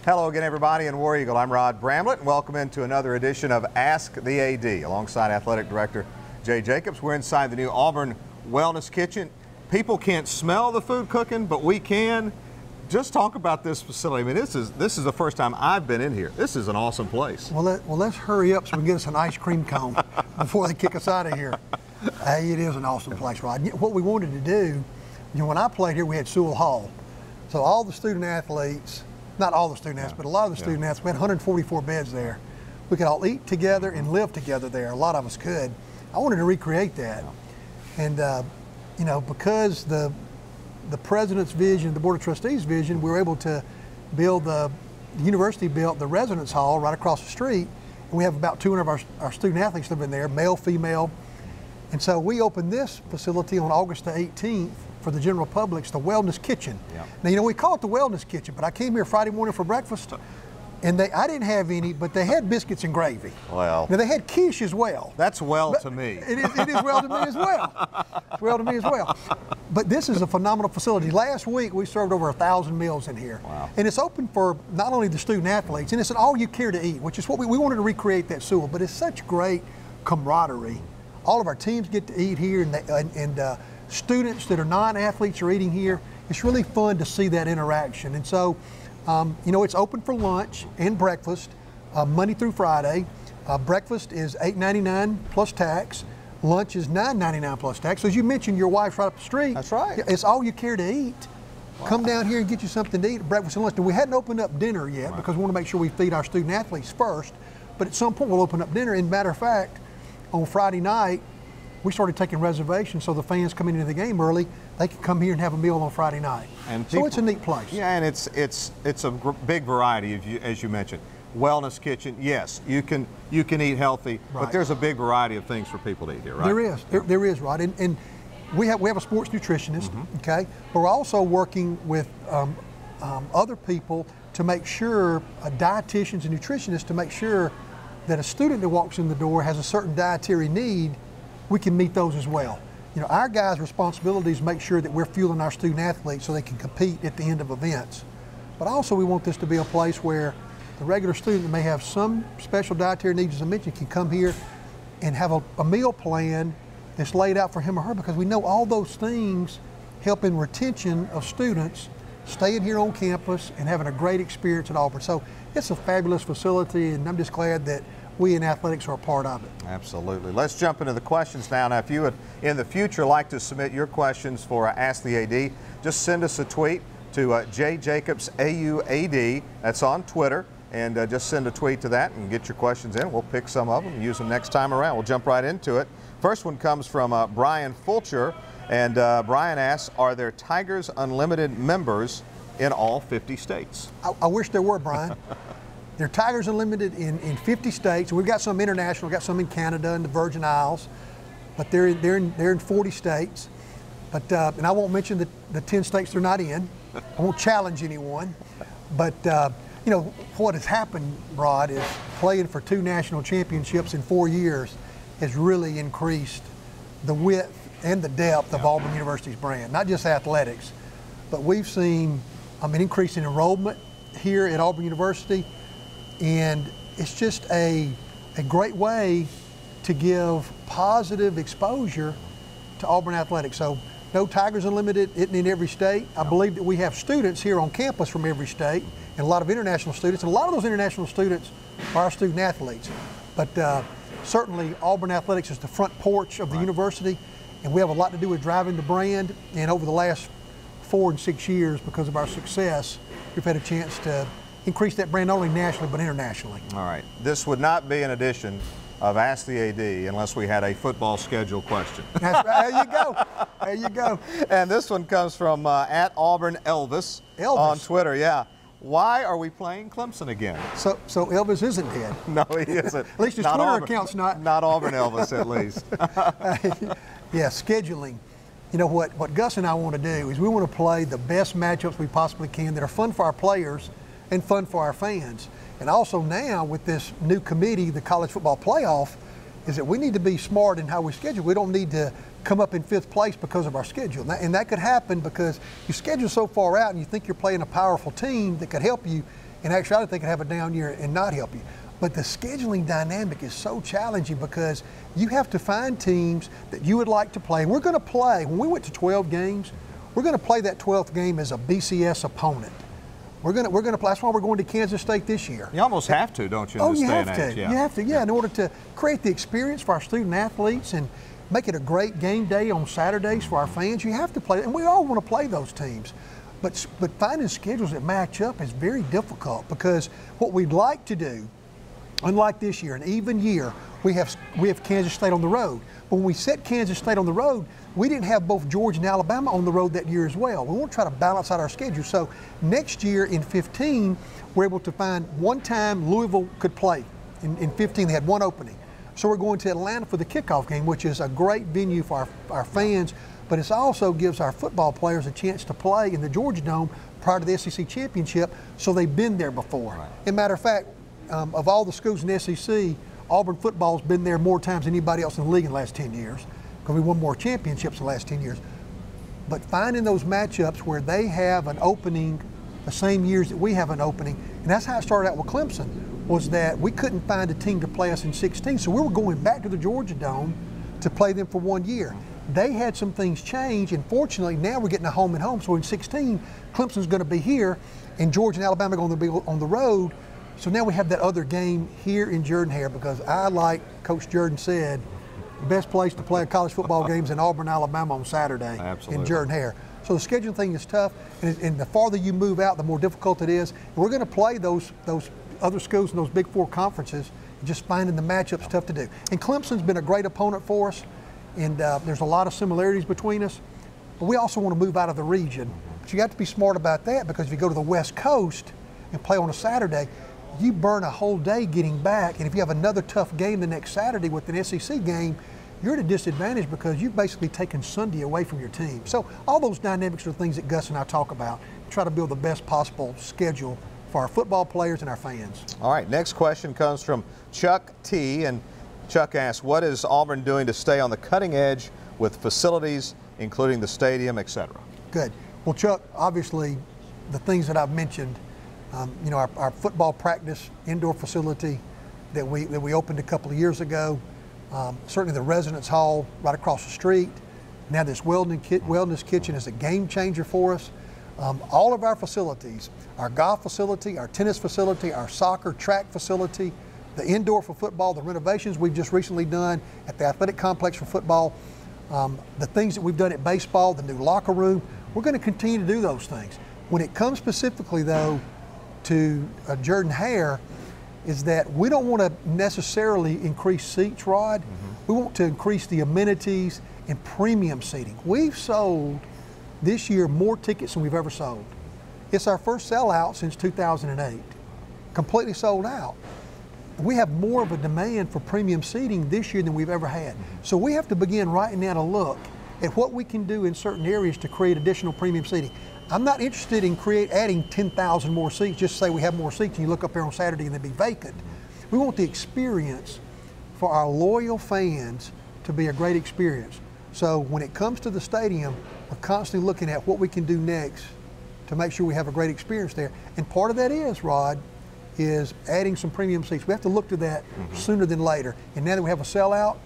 Hello again, everybody, in War Eagle. I'm Rod Bramblett, and welcome into another edition of Ask the AD. Alongside Athletic Director Jay Jacobs, we're inside the new Auburn Wellness Kitchen. People can't smell the food cooking, but we can. Just talk about this facility. I mean, this is the first time I've been in here. This is an awesome place. Well, let's hurry up so we can get us an ice cream cone before they kick us out of here. Hey, it is an awesome place, Rod. What we wanted to do, when I played here, we had Sewell Hall. So all the student athletes, not all the student athletes, but a lot of the student athletes, we had 144 beds there. We could all eat together and live together there. A lot of us could. I wanted to recreate that. And, because the president's vision, the board of trustees' vision, we were able to build the university built the residence hall right across the street. And we have about 200 of our student athletes living there, male, female. And so we opened this facility on August the 18th for the general public. It's the Wellness Kitchen. Yep. Now, we call it the Wellness Kitchen, but I came here Friday morning for breakfast, and I didn't have any, but they had biscuits and gravy. Well. Now, they had quiche as well. That's well to me. It is well to me as well. It's well to me as well. But this is a phenomenal facility. Last week, we served over 1,000 meals in here. Wow. And it's open for not only the student athletes, and it's an all you care to eat, which is what we wanted to recreate that Sewell, but it's such great camaraderie. All of our teams get to eat here, and students that are non-athletes are eating here. It's really fun to see that interaction. And so, it's open for lunch and breakfast, Monday through Friday. Breakfast is $8.99 plus tax. Lunch is $9.99 plus tax. So as you mentioned, your wife's right up the street. That's right. It's all you care to eat. Wow. Come down here and get you something to eat, breakfast and lunch. And we hadn't opened up dinner yet because we want to make sure we feed our student athletes first. But at some point, we'll open up dinner. And matter of fact, on Friday night, we started taking reservations so the fans coming into the game early, they can come here and have a meal on Friday night. And so it's a neat place. Yeah, and it's a big variety, as you mentioned. Wellness Kitchen, yes, you can eat healthy, but there's a big variety of things for people to eat here, right? There is, there is, Rod. And we have a sports nutritionist, okay? But we're also working with other people to make sure, dietitians and nutritionists, to make sure that a student that walks in the door has a certain dietary need. We can meet those as well. Our guys' responsibility is to make sure that we're fueling our student athletes so they can compete at the end of events. But also we want this to be a place where the regular student that may have some special dietary needs, as I mentioned, can come here and have a meal plan that's laid out for him or her, because we know all those things help in retention of students staying here on campus and having a great experience at Auburn. So it's a fabulous facility, and I'm just glad that we in athletics are a part of it. Absolutely. Let's jump into the questions now. Now, if you would, in the future, like to submit your questions for Ask the AD, just send us a tweet to JJacobsAUAD. That's on Twitter. And just send a tweet to that and get your questions in. We'll pick some of them and use them next time around. We'll jump right into it. First one comes from Brian Fulcher. And Brian asks, are there Tigers Unlimited members in all 50 states? I wish there were, Brian. There are Tigers Unlimited in 50 states. We've got some international. We've got some in Canada and the Virgin Isles. But they're in 40 states. But and I won't mention the 10 states they're not in. I won't challenge anyone. But what has happened, Rod, is playing for 2 national championships in 4 years has really increased the width and the depth of Auburn University's brand, not just athletics, but we've seen an increase in enrollment here at Auburn University, and it's just a great way to give positive exposure to Auburn athletics. So no Tigers Unlimited isn't in every state. I believe that we have students here on campus from every state, and a lot of international students, and a lot of those international students are our student athletes. But certainly Auburn athletics is the front porch of the university, and we have a lot to do with driving the brand. And over the last 4 and 6 years, because of our success, we've had a chance to increase that brand not only nationally but internationally. All right, this would not be an edition of Ask the AD unless we had a football schedule question. That's right. There you go. There you go. And this one comes from @AuburnElvis on Twitter. Yeah. Why are we playing Clemson again? So Elvis isn't dead. No, he isn't. At least his Twitter account's not. Not Auburn Elvis, at least. Yeah, scheduling. What Gus and I want to do is we want to play the best matchups we possibly can that are fun for our players and fun for our fans. And also now with this new committee, the College Football Playoff, is that we need to be smart in how we schedule. We don't need to come up in 5th place because of our schedule. And that could happen because you schedule so far out and you think you're playing a powerful team that could help you, In actuality, they can have a down year and not help you. But the scheduling dynamic is so challenging because you have to find teams that you would like to play. And we're going to play, when we went to 12 games, we're going to play that 12th game as a BCS opponent. We're going to play. That's why we're going to Kansas State this year. You almost have to, don't you? In this you day have and to. age? Yeah. You have to. Yeah, in order to create the experience for our student athletes and make it a great game day on Saturdays for our fans, you have to play. And we all want to play those teams. But finding schedules that match up is very difficult because what we'd like to do, unlike this year, an even year, we have Kansas State on the road. But when we set Kansas State on the road, we didn't have both Georgia and Alabama on the road that year as well. We want to try to balance out our schedule. So next year in 15, we're able to find one time Louisville could play. In 15, they had one opening. So we're going to Atlanta for the kickoff game, which is a great venue for our fans, but it also gives our football players a chance to play in the Georgia Dome prior to the SEC championship, so they've been there before. Right. As a matter of fact, of all the schools in the SEC, Auburn football's been there more times than anybody else in the league in the last 10 years, because we won more championships in the last 10 years. But finding those matchups where they have an opening the same years that we have an opening, and that's how it started out with Clemson, was that we couldn't find a team to play us in 16, so we were going back to the Georgia Dome to play them for 1 year. They had some things change, and fortunately now we're getting a home and home, so in 16, Clemson's going to be here, and Georgia and Alabama are going to be on the road, so now we have that other game here in Jordan-Hare, because I, like Coach Jordan said, the best place to play a college football game is in Auburn, Alabama on Saturday. Absolutely. In Jordan-Hare. So the scheduling thing is tough, and the farther you move out, the more difficult it is. And we're going to play those other schools in those Big Four conferences, and just finding the matchups tough to do. And Clemson's been a great opponent for us, and there's a lot of similarities between us, but we also want to move out of the region. But you got to be smart about that, because if you go to the West Coast and play on a Saturday, you burn a whole day getting back, and if you have another tough game the next Saturday with an SEC game, you're at a disadvantage because you've basically taken Sunday away from your team. So all those dynamics are things that Gus and I talk about, try to build the best possible schedule for our football players and our fans. All right, next question comes from Chuck T. And Chuck asks, what is Auburn doing to stay on the cutting edge with facilities, including the stadium, etc.? Good. Well, Chuck, obviously the things that I've mentioned, you know, our football practice indoor facility that we opened a couple of years ago, certainly the residence hall right across the street. Now this wellness kitchen is a game changer for us. All of our facilities, our golf facility, our tennis facility, our soccer track facility, the indoor for football, the renovations we've just recently done at the athletic complex for football, the things that we've done at baseball, the new locker room, we're going to continue to do those things. When it comes specifically though to Jordan-Hare, is that we don't want to necessarily increase seats, Rod. We want to increase the amenities and premium seating. We've sold this year more tickets than we've ever sold. It's our first sellout since 2008, completely sold out. We have more of a demand for premium seating this year than we've ever had. So we have to begin right now to look at what we can do in certain areas to create additional premium seating. I'm not interested in adding 10,000 more seats, just say we have more seats and you look up here on Saturday and they'd be vacant. We want the experience for our loyal fans to be a great experience. So when it comes to the stadium, we're constantly looking at what we can do next to make sure we have a great experience there. And part of that is, Rod, is adding some premium seats. We have to look to that sooner than later. And now that we have a sellout,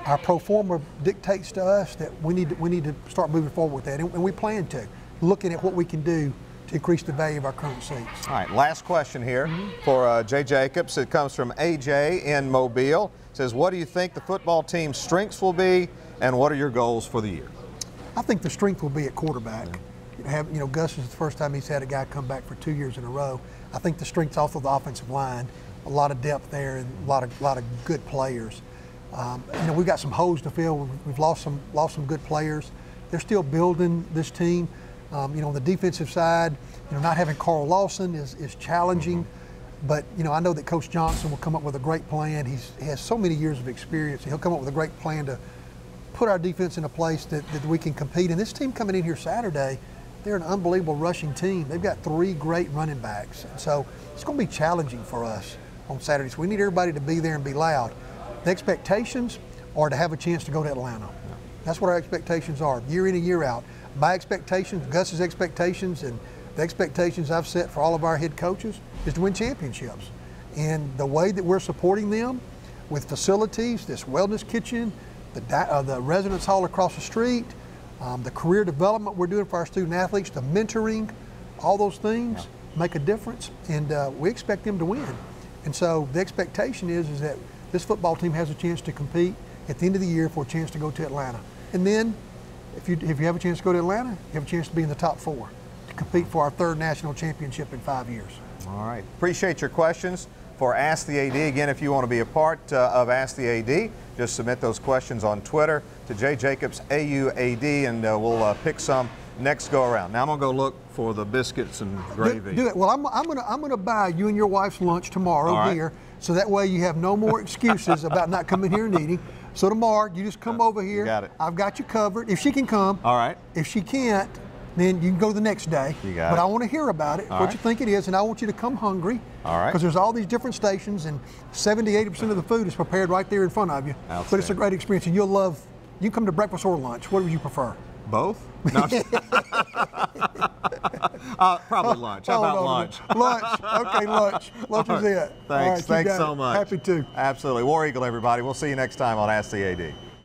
our pro forma dictates to us that we need to start moving forward with that, and we plan to. Looking at what we can do to increase the value of our current seats. All right, last question here for Jay Jacobs. It comes from AJ in Mobile. It says, what do you think the football team's strengths will be, and what are your goals for the year? I think the strength will be at quarterback. You know, Gus is the first time he's had a guy come back for 2 years in a row. I think the strength's also the offensive line. A lot of depth there and a lot of good players. You know, we've got some holes to fill. We've lost some good players. They're still building this team. You know, on the defensive side, you know, not having Carl Lawson is challenging, but you know, I know that Coach Johnson will come up with a great plan. He has so many years of experience. He'll come up with a great plan to put our defense in a place that we can compete. And this team coming in here Saturday, they're an unbelievable rushing team. They've got 3 great running backs, and so it's going to be challenging for us on Saturday. So we need everybody to be there and be loud. The expectations are to have a chance to go to Atlanta. That's what our expectations are, year in and year out. My expectations, Gus's expectations, and the expectations I've set for all of our head coaches is to win championships. And the way that we're supporting them with facilities, this wellness kitchen, the residence hall across the street, the career development we're doing for our student athletes, the mentoring, all those things make a difference, and we expect them to win. And so the expectation is that this football team has a chance to compete at the end of the year for a chance to go to Atlanta. And then if you have a chance to go to Atlanta, you have a chance to be in the top 4 to compete for our 3rd national championship in 5 years. All right. Appreciate your questions for Ask the AD. Again, if you want to be a part of Ask the AD, just submit those questions on Twitter to J. Jacobs AUAD, and we'll pick some next go around. Now I'm gonna go look for the biscuits and gravy. Do it. Well, I'm gonna buy you and your wife's lunch tomorrow here, so that way you have no more excuses about not coming here and eating. So tomorrow, you just come over here. Got it. I've got you covered. If she can come. All right. If she can't, then you can go the next day. You got but it. I want to hear about it, what you think it is, and I want you to come hungry. All right. Because there's all these different stations, and 70–80% of the food is prepared right there in front of you. But it's a great experience, and you'll love. You can come to breakfast or lunch. What would you prefer? Both? No, probably lunch. How about lunch? Lunch. Okay, lunch. Lunch is it. Thanks. Thanks so much. Happy to. Absolutely. War Eagle, everybody. We'll see you next time on Ask the AD.